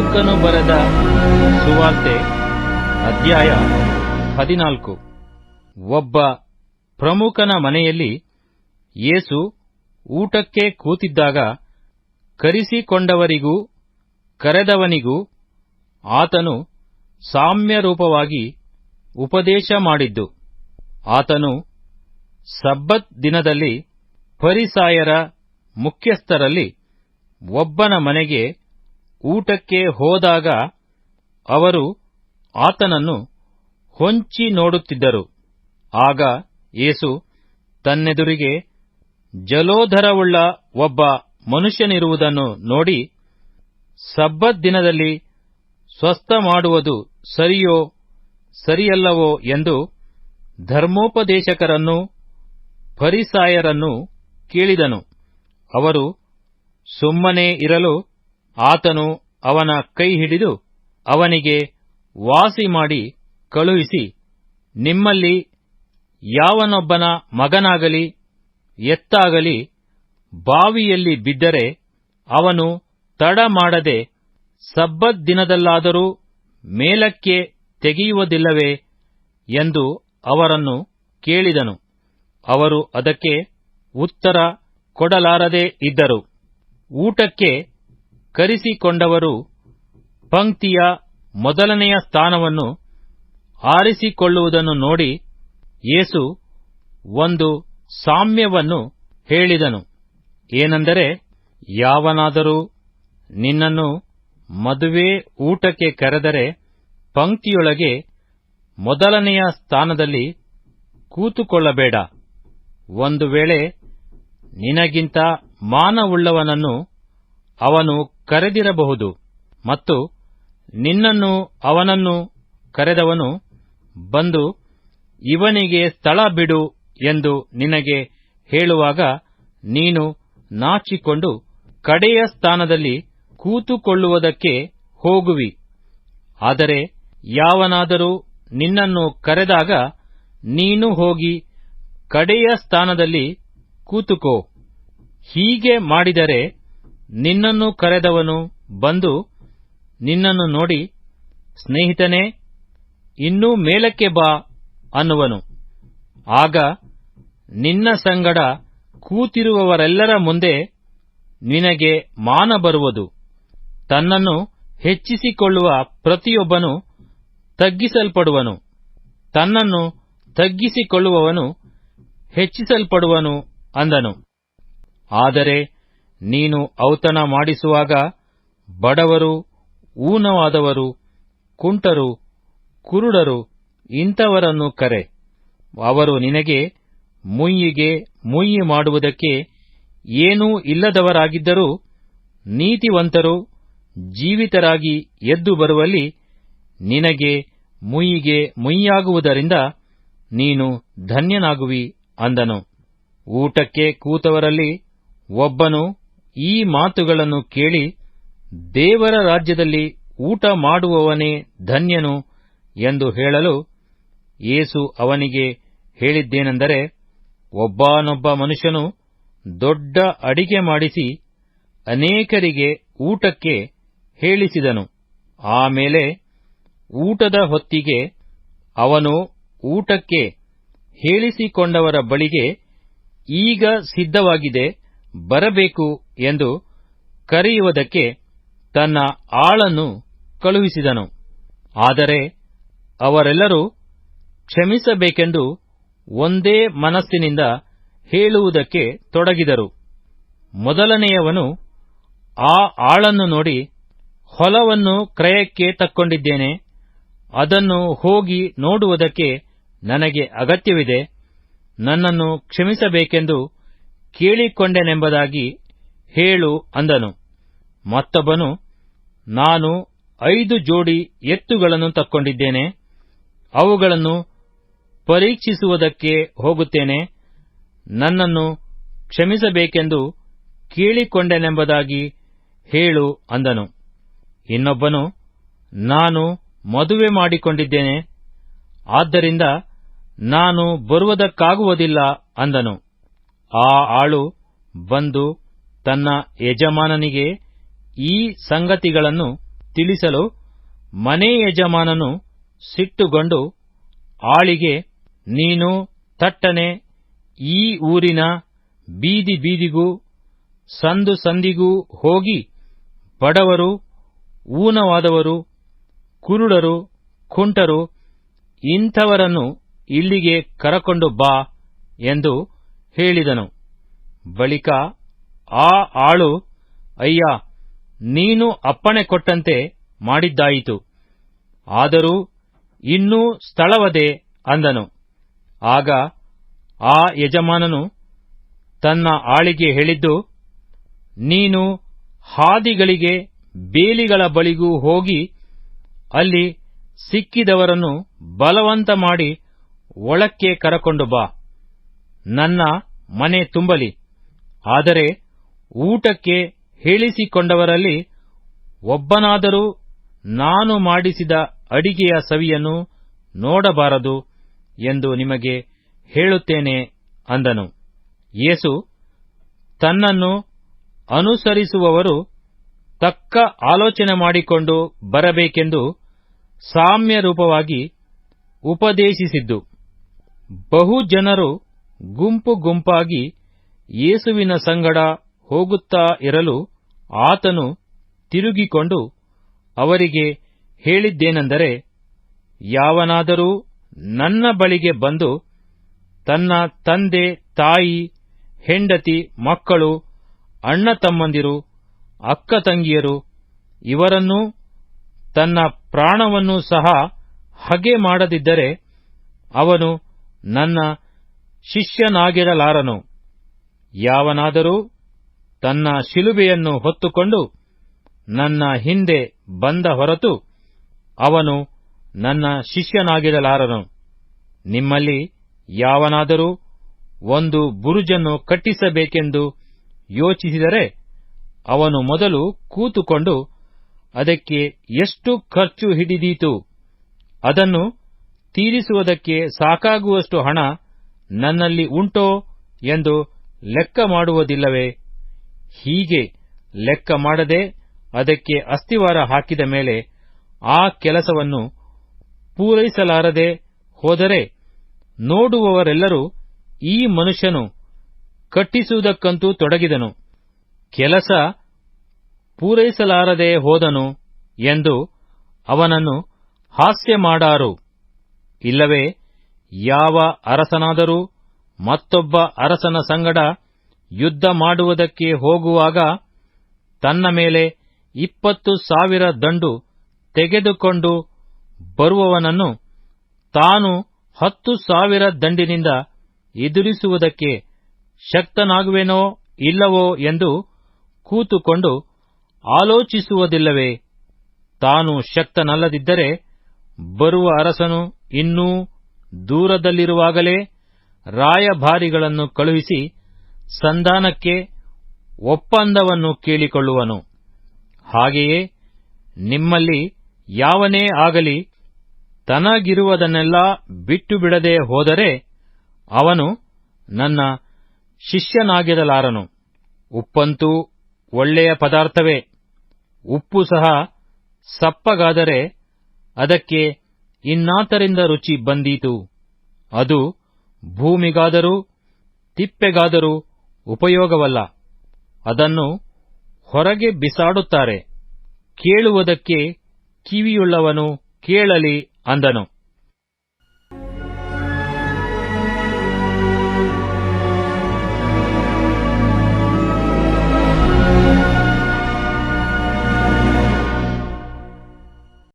ಲೂಕನು ಬರೆದ ಸುವಾರ್ತೆ ಅಧ್ಯಾಯ 14. ಒಬ್ಬ ಪ್ರಮುಖನ ಮನೆಯಲ್ಲಿ ಯೇಸು ಊಟಕ್ಕೆ ಕೂತಿದ್ದಾಗ ಕರೆಸಿಕೊಂಡವರಿಗೂ ಕರೆದವನಿಗೂ ಆತನು ಸಾಮ್ಯರೂಪವಾಗಿ ಉಪದೇಶ ಮಾಡಿದ್ದು. ಆತನು ಸಬ್ಬತ್ ದಿನದಲ್ಲಿ ಫರಿಸಾಯರ ಮುಖ್ಯಸ್ಥರಲ್ಲಿ ಒಬ್ಬನ ಮನೆಗೆ ಊಟಕ್ಕೆ ಹೋದಾಗ ಅವರು ಆತನನ್ನು ಹೊಂಚಿ ನೋಡುತ್ತಿದ್ದರು. ಆಗ ಯೇಸು ತನ್ನೆದುರಿಗೆ ಜಲೋದರವುಳ್ಳ ಒಬ್ಬ ಮನುಷ್ಯನಿರುವುದನ್ನು ನೋಡಿ, ಸಬ್ಬತ್ ದಿನದಲ್ಲಿ ಸ್ವಸ್ಥ ಮಾಡುವುದು ಸರಿಯೋ ಸರಿಯಲ್ಲವೋ ಎಂದು ಧರ್ಮೋಪದೇಶಕರನ್ನೂ ಫರಿಸಾಯರನ್ನೂ ಕೇಳಿದನು. ಅವರು ಸುಮ್ಮನೇ ಇರಲು ಆತನು ಅವನ ಕೈ ಹಿಡಿದು ಅವನಿಗೆ ವಾಸಿ ಮಾಡಿ ಕಳುಹಿಸಿ, ನಿಮ್ಮಲ್ಲಿ ಯಾವನೊಬ್ಬನ ಮಗನಾಗಲಿ ಎತ್ತಾಗಲಿ ಬಾವಿಯಲ್ಲಿ ಬಿದ್ದರೆ ಅವನು ತಡ ಮಾಡದೆ ಸಬ್ಬತ್ ದಿನದಲ್ಲಾದರೂ ಮೇಲಕ್ಕೆ ತೆಗೆಯುವುದಿಲ್ಲವೇ ಎಂದು ಅವರನ್ನು ಕೇಳಿದನು. ಅವರು ಅದಕ್ಕೆ ಉತ್ತರ ಕೊಡಲಾರದೆ ಇದ್ದರು. ಊಟಕ್ಕೆ ಕರೆಸಿಕೊಂಡವರು ಪಂಕ್ತಿಯ ಮೊದಲನೆಯ ಸ್ಥಾನವನ್ನು ಆರಿಸಿಕೊಳ್ಳುವುದನ್ನು ನೋಡಿ ಯೇಸು ಒಂದು ಸಾಮ್ಯವನ್ನು ಹೇಳಿದನು. ಏನೆಂದರೆ, ಯಾವನಾದರೂ ನಿನ್ನನ್ನು ಮದುವೆ ಊಟಕ್ಕೆ ಕರೆದರೆ ಪಂಕ್ತಿಯೊಳಗೆ ಮೊದಲನೆಯ ಸ್ಥಾನದಲ್ಲಿ ಕೂತುಕೊಳ್ಳಬೇಡ. ಒಂದು ವೇಳೆ ನಿನಗಿಂತ ಮಾನವುಳ್ಳವನನ್ನು ಅವನು ಕರೆದಿರಬಹುದು ಮತ್ತು ನಿನ್ನನ್ನು ಅವನನ್ನು ಕರೆದವನು ಬಂದು ಇವನಿಗೆ ಸ್ಥಳ ಬಿಡು ಎಂದು ನಿನಗೆ ಹೇಳುವಾಗ ನೀನು ನಾಚಿಕೊಂಡು ಕಡೆಯ ಸ್ಥಾನದಲ್ಲಿ ಕೂತುಕೊಳ್ಳುವುದಕ್ಕೆ ಹೋಗುವಿ. ಆದರೆ ಯಾವನಾದರೂ ನಿನ್ನನ್ನು ಕರೆದಾಗ ನೀನು ಹೋಗಿ ಕಡೆಯ ಸ್ಥಾನದಲ್ಲಿ ಕೂತುಕೋ. ಹೀಗೆ ಮಾಡಿದರೆ ನಿನ್ನನ್ನು ಕರೆದವನು ಬಂದು ನಿನ್ನನ್ನು ನೋಡಿ, ಸ್ನೇಹಿತನೇ, ಇನ್ನೂ ಮೇಲಕ್ಕೆ ಬಾ ಅನ್ನುವನು. ಆಗ ನಿನ್ನ ಸಂಗಡ ಕೂತಿರುವವರೆಲ್ಲರ ಮುಂದೆ ನಿನಗೆ ಮಾನ ಬರುವುದು. ತನ್ನನ್ನು ಹೆಚ್ಚಿಸಿಕೊಳ್ಳುವ ಪ್ರತಿಯೊಬ್ಬನು ತಗ್ಗಿಸಲ್ಪಡುವನು, ತನ್ನನ್ನು ತಗ್ಗಿಸಿಕೊಳ್ಳುವವನು ಹೆಚ್ಚಿಸಲ್ಪಡುವನು ಅಂದನು. ಆದರೆ ನೀನು ಔತಣ ಮಾಡಿಸುವಾಗ ಬಡವರು, ಊನವಾದವರು, ಕುಂಟರು, ಕುರುಡರು ಇಂಥವರನ್ನು ಕರೆ. ಅವರು ನಿನಗೆ ಮುಯ್ಯಿಗೆ ಮುಯ್ಯಿ ಮಾಡುವುದಕ್ಕೆ ಏನೂ ಇಲ್ಲದವರಾಗಿದ್ದರೂ ನೀತಿವಂತರು ಜೀವಿತರಾಗಿ ಎದ್ದು ಬರುವಲ್ಲಿ ನಿನಗೆ ಮುಯ್ಯಿಗೆ ಮುಯ್ಯಾಗುವುದರಿಂದ ನೀನು ಧನ್ಯನಾಗುವಿ ಅಂದನು. ಊಟಕ್ಕೆ ಕೂತವರಲ್ಲಿ ಒಬ್ಬನು ಈ ಮಾತುಗಳನ್ನು ಕೇಳಿ, ದೇವರ ರಾಜ್ಯದಲ್ಲಿ ಊಟ ಮಾಡುವವನೇ ಧನ್ಯನು ಎಂದು ಹೇಳಲು, ಯೇಸು ಅವನಿಗೆ ಹೇಳಿದ್ದೇನೆಂದರೆ, ಒಬ್ಬನೊಬ್ಬ ಮನುಷ್ಯನು ದೊಡ್ಡ ಅಡಿಗೆ ಮಾಡಿಸಿ ಅನೇಕರಿಗೆ ಊಟಕ್ಕೆ ಹೇಳಿಸಿದನು. ಆಮೇಲೆ ಊಟದ ಹೊತ್ತಿಗೆ ಅವನು ಊಟಕ್ಕೆ ಹೇಳಿಸಿಕೊಂಡವರ ಬಳಿಗೆ, ಈಗ ಸಿದ್ಧವಾಗಿದೆ, ಬರಬೇಕು ಎಂದು ಕರೆಯುವುದಕ್ಕೆ ತನ್ನ ಆಳನ್ನು ಕಳುಹಿಸಿದನು. ಆದರೆ ಅವರೆಲ್ಲರೂ ಕ್ಷಮಿಸಬೇಕೆಂದು ಒಂದೇ ಮನಸ್ಸಿನಿಂದ ಹೇಳುವುದಕ್ಕೆ ತೊಡಗಿದರು. ಮೊದಲನೆಯವನು ಆ ಆಳನ್ನು ನೋಡಿ, ಹೊಲವನ್ನು ಕ್ರಯಕ್ಕೆ ತಕ್ಕೊಂಡಿದ್ದೇನೆ, ಅದನ್ನು ಹೋಗಿ ನೋಡುವುದಕ್ಕೆ ನನಗೆ ಅಗತ್ಯವಿದೆ, ನನ್ನನ್ನು ಕ್ಷಮಿಸಬೇಕೆಂದು ಕೇಳಿಕೊಂಡೆನೆಂಬುದಾಗಿ ಹೇಳು ಅಂದನು. ಮತ್ತೊಬ್ಬನು, ನಾನು 5 ಜೋಡಿ ಎತ್ತುಗಳನ್ನು ತಕ್ಕೊಂಡಿದ್ದೇನೆ, ಅವುಗಳನ್ನು ಪರೀಕ್ಷಿಸುವುದಕ್ಕೆ ಹೋಗುತ್ತೇನೆ, ನನ್ನನ್ನು ಕ್ಷಮಿಸಬೇಕೆಂದು ಕೇಳಿಕೊಂಡೆನೆಂಬುದಾಗಿ ಹೇಳು ಅಂದನು. ಇನ್ನೊಬ್ಬನು, ನಾನು ಮದುವೆ ಮಾಡಿಕೊಂಡಿದ್ದೇನೆ, ಆದ್ದರಿಂದ ನಾನು ಬರುವುದಕ್ಕಾಗುವುದಿಲ್ಲ ಅಂದನು. ಆ ಆಳು ಬಂದು ತನ್ನ ಯಜಮಾನನಿಗೆ ಈ ಸಂಗತಿಗಳನ್ನು ತಿಳಿಸಲು ಮನೆ ಯಜಮಾನನು ಸಿಟ್ಟುಗೊಂಡು ಆಳಿಗೆ, ನೀನು ತಟ್ಟನೆ ಈ ಊರಿನ ಬೀದಿ ಬೀದಿಗೂ ಸಂದು ಸಂದಿಗೂ ಹೋಗಿ ಬಡವರು, ಊನವಾದವರು, ಕುರುಡರು, ಕುಂಟರು ಇಂಥವರನ್ನು ಇಲ್ಲಿಗೆ ಕರಕೊಂಡು ಬಾ ಎಂದು ಹೇಳಿದನು. ಬಳಿಕ ಆ ಆಳು, ಅಯ್ಯ, ನೀನು ಅಪ್ಪಣೆ ಕೊಟ್ಟಂತೆ ಮಾಡಿದ್ದಾಯಿತು, ಆದರೂ ಇನ್ನೂ ಸ್ಥಳವದೆ ಅಂದನು. ಆಗ ಆ ಯಜಮಾನನು ತನ್ನ ಆಳಿಗೆ ಹೇಳಿದ್ದು, ನೀನು ಹಾದಿಗಳಿಗೆ ಬೇಲಿಗಳ ಬಳಿಗೂ ಹೋಗಿ ಅಲ್ಲಿ ಸಿಕ್ಕಿದವರನ್ನು ಬಲವಂತ ಮಾಡಿ ಒಳಕ್ಕೆ ಕರಕೊಂಡು ಬಾ. ನನ್ನ ಮನೆ ತುಂಬಲಿ, ಆದರೆ ಊಟಕ್ಕೆ ಹೇಳಿಸಿಕೊಂಡವರಲ್ಲಿ ಒಬ್ಬನಾದರೂ ನಾನು ಮಾಡಿಸಿದ ಅಡಿಗೆಯ ಸವಿಯನ್ನು ನೋಡಬಾರದು ಎಂದು ನಿಮಗೆ ಹೇಳುತ್ತೇನೆ ಅಂದನು. ಯೇಸು, ತನ್ನನ್ನು ಅನುಸರಿಸುವವರು ತಕ್ಕ ಆಲೋಚನೆ ಮಾಡಿಕೊಂಡು ಬರಬೇಕೆಂದು ಸಾಮ್ಯ ರೂಪವಾಗಿ ಉಪದೇಶಿಸಿದ್ದು. ಬಹು ಜನರು ಗುಂಪು ಗುಂಪಾಗಿ ಯೇಸುವಿನ ಸಂಗಡ ಹೋಗುತ್ತಾ ಇರಲು ಆತನು ತಿರುಗಿಕೊಂಡು ಅವರಿಗೆ ಹೇಳಿದ್ದೇನೆಂದರೆ, ಯಾವನಾದರೂ ನನ್ನ ಬಳಿಗೆ ಬಂದು ತನ್ನ ತಂದೆ ತಾಯಿ, ಹೆಂಡತಿ, ಮಕ್ಕಳು, ಅಣ್ಣ ತಮ್ಮಂದಿರು, ಅಕ್ಕ ತಂಗಿಯರು ಇವರನ್ನೂ ತನ್ನ ಪ್ರಾಣವನ್ನೂ ಸಹ ಹಗೆ ಮಾಡದಿದ್ದರೆ ಅವನು ನನ್ನ ಶಿಷ್ಯನಾಗಿರಲಾರನು. ಯಾವನಾದರೂ ತನ್ನ ಶಿಲುಬೆಯನ್ನು ಹೊತ್ತುಕೊಂಡು ನನ್ನ ಹಿಂದೆ ಬಂದ ಹೊರತು ಅವನು ನನ್ನ ಶಿಷ್ಯನಾಗಿರಲಾರನು. ನಿಮ್ಮಲ್ಲಿ ಯಾವನಾದರೂ ಒಂದು ಬುರುಜನ್ನು ಕಟ್ಟಿಸಬೇಕೆಂದು ಯೋಚಿಸಿದರೆ ಅವನು ಮೊದಲು ಕೂತುಕೊಂಡು ಅದಕ್ಕೆ ಎಷ್ಟು ಖರ್ಚು ಹಿಡಿದೀತು, ಅದನ್ನು ತೀರಿಸುವುದಕ್ಕೆ ಸಾಕಾಗುವಷ್ಟು ಹಣ ನನ್ನಲ್ಲಿ ಉಂಟೋ ಎಂದು ಲೆಕ್ಕ ಮಾಡುವುದಿಲ್ಲವೇ? ಹೀಗೆ ಲೆಕ್ಕ ಮಾಡದೆ ಅದಕ್ಕೆ ಅಸ್ತಿವಾರ ಹಾಕಿದ ಮೇಲೆ ಆ ಕೆಲಸವನ್ನು ಪೂರೈಸಲಾರದೆ ಹೋದರೆ ನೋಡುವವರೆಲ್ಲರೂ, ಈ ಮನುಷ್ಯನು ಕಟ್ಟಿಸುವುದಕ್ಕಂತೂ ತೊಡಗಿದನು, ಕೆಲಸ ಪೂರೈಸಲಾರದೆ ಹೋದನು ಎಂದು ಅವನನ್ನು ಹಾಸ್ಯ ಮಾಡಾರು. ಇಲ್ಲವೇ ಯಾವ ಅರಸನಾದರೂ ಮತ್ತೊಬ್ಬ ಅರಸನ ಸಂಗಡ ಯುದ್ಧ ಮಾಡುವುದಕ್ಕೆ ಹೋಗುವಾಗ ತನ್ನ ಮೇಲೆ 20,000 ದಂಡು ತೆಗೆದುಕೊಂಡು ಬರುವವನನ್ನು ತಾನು 10,000 ದಂಡಿನಿಂದ ಎದುರಿಸುವುದಕ್ಕೆ ಶಕ್ತನಾಗುವೆನೋ ಇಲ್ಲವೋ ಎಂದು ಕೂತುಕೊಂಡು ಆಲೋಚಿಸುವುದಿಲ್ಲವೇ? ತಾನು ಶಕ್ತನಲ್ಲದಿದ್ದರೆ ಬರುವ ಅರಸನು ಇನ್ನೂ ದೂರದಲ್ಲಿರುವಾಗಲೇ ರಾಯಭಾರಿಗಳನ್ನು ಕಳುಹಿಸಿ ಸಂಧಾನಕ್ಕೆ ಒಪ್ಪಂದವನ್ನು ಕೇಳಿಕೊಳ್ಳುವನು. ಹಾಗೆಯೇ ನಿಮ್ಮಲ್ಲಿ ಯಾವನೇ ಆಗಲಿ ತನಗಿರುವುದನ್ನೆಲ್ಲ ಬಿಟ್ಟು ಬಿಡದೆ ಹೋದರೆ ಅವನು ನನ್ನ ಶಿಷ್ಯನಾಗಿರಲಾರನು. ಉಪ್ಪಂತೂ ಒಳ್ಳೆಯ ಪದಾರ್ಥವೇ, ಉಪ್ಪು ಸಹ ಸಪ್ಪಗಾದರೆ ಅದಕ್ಕೆ ಇನ್ನಾತರಿಂದ ರುಚಿ ಬಂದೀತು. ಅದು ಭೂಮಿಗಾದರೂ ತಿಪ್ಪೆಗಾದರೂ ಉಪಯೋಗವಲ್ಲ, ಅದನ್ನು ಹೊರಗೆ ಬಿಸಾಡುತ್ತಾರೆ. ಕೇಳುವುದಕ್ಕೆ ಕಿವಿಯುಳ್ಳವನು ಕೇಳಲಿ ಅಂದನು.